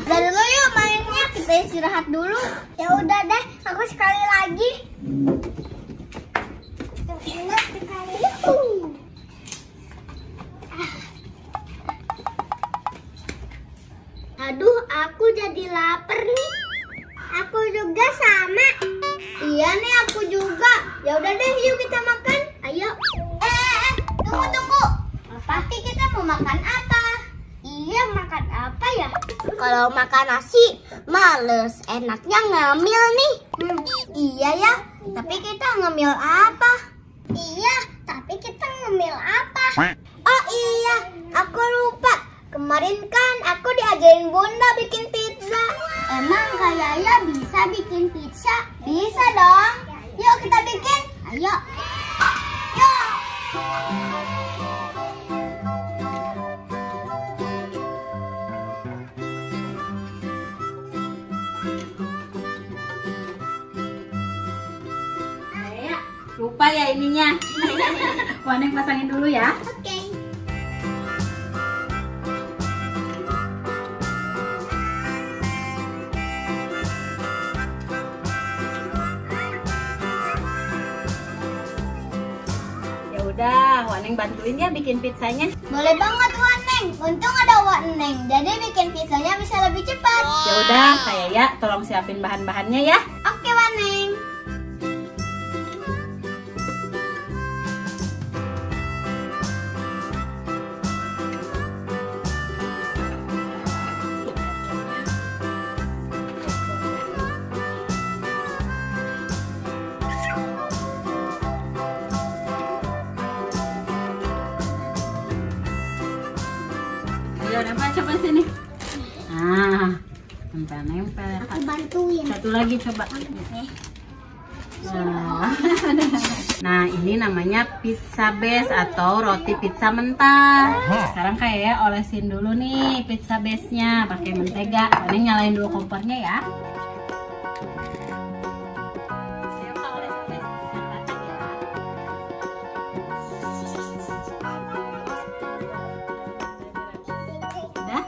Udah dulu yuk mainnya, kita istirahat dulu. Ya udah deh, aku sekali lagi. Aduh, aku jadi lapar nih. Aku juga sama. Iya nih, aku juga. Ya udah deh, yuk kita makan. Ayo. Tunggu. Pasti kita mau makan apa? Iya, makan apa ya? Kalau makan nasi, males. Enaknya ngemil nih. Iya ya, tapi kita ngemil apa? Iya, tapi kita ngemil apa? Oh iya, aku lupa. Kemarin kan aku diajarin Bunda bikin pizza. Emang Kak Yaya bisa bikin pizza? Bisa dong. Yuk kita bikin. Ayo. Yuk. Lupa ya ininya. Waneng pasangin dulu ya. Oke. Ya udah, Waneng bantuin ya bikin pizzanya. Boleh banget Waneng. Untung ada Waneng. Jadi bikin pizzanya bisa lebih cepat. Ya udah, kayak ya tolong siapin bahan-bahannya ya. Oke Waneng. Ayo nempel coba sini. Nah, nempel. Aku bantuin. Satu lagi coba. Nah, ini namanya pizza base atau roti pizza mentah. Sekarang kayak ya olesin dulu nih pizza base-nya pakai mentega. Ini nyalain dulu kompornya ya. Udah?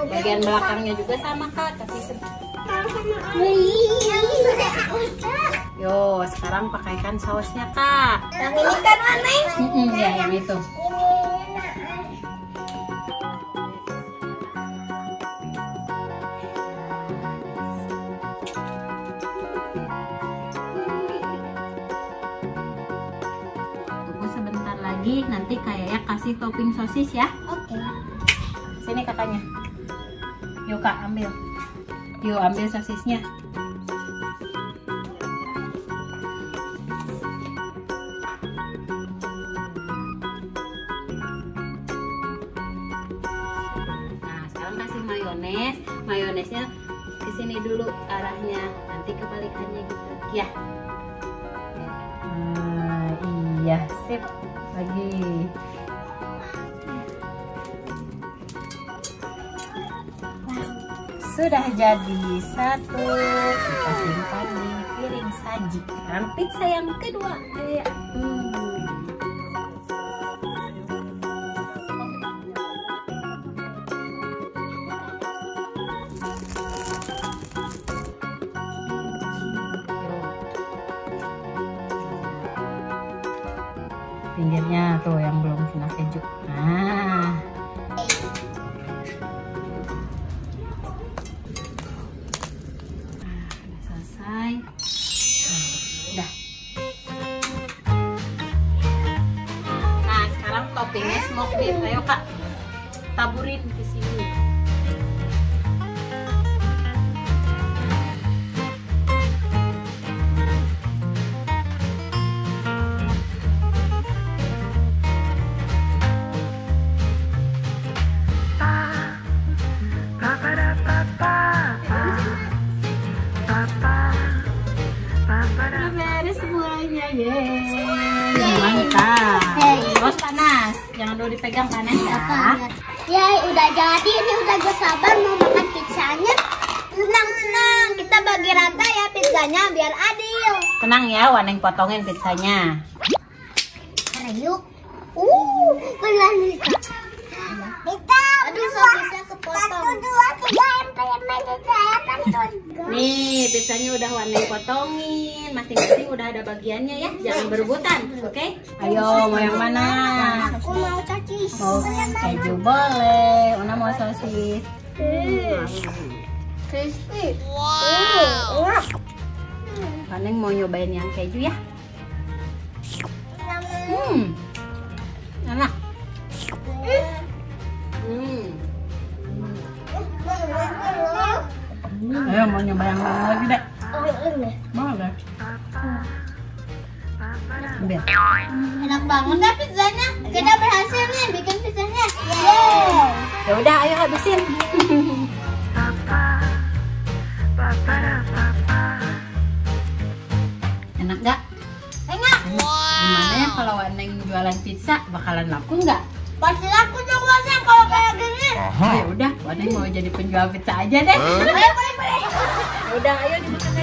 Bagian belakangnya juga sama Kak, kasih Yo, sekarang pakaikan sausnya Kak. Yang ini kan Waneng? Ya, yang itu. Tunggu sebentar lagi, nanti kayak kasih topping sosis ya. Oke. Sini kakaknya. Yuk Kak, ambil. Yuk ambil sosisnya. Nah, sekarang kasih mayones. Mayonesnya ke sini dulu arahnya. Nanti kebalikannya gitu. Ya. Iya, sip. Lagi. Sudah jadi satu, kita simpan di piring saji. Sekarang pizza yang kedua. Pinggirnya tuh yang belum kena keju. Nah. Udah. Nah, sekarang toppingnya smoke beef. Ayo Kak, taburin ke sini. udah beres semuanya. Yeay. Mantap. Terus panas. Jangan dulu dipegang panas ya. Yeay, udah jadi. Ini udah gue sabar mau makan pizzanya. Tenang, kita bagi rata ya pizzanya biar adil. Tenang ya, Waneng potongin pizzanya. Ayo. Pelan bisa. Kita aduh, bisa kepotong. 1, 2, 3, Nih, pizzanya udah Waneng potongin. Masing-masing udah ada bagiannya ya. Jangan berebutan, oke? Ayo, mau yang mana? Aku mau sosis. Mau keju boleh. Una mau sosis. Crispy. Waneng mau nyobain yang keju ya? Enak. Ayo mau nyoba yang mana lagi dek? Boleh. Ambil. Enak banget ya pizzanya. Kita berhasil nih bikin pizzanya. Yeay. Ya udah, ayo habisin. Enak gak? Enak. Gimana ya kalau Waneng jualan pizza bakalan laku nggak? Pasti laku dong Waneng kalau kayak gini. Ya udah, Waneng mau jadi penjual pizza aja deh. Boleh. Ya udah, ayo dibuka.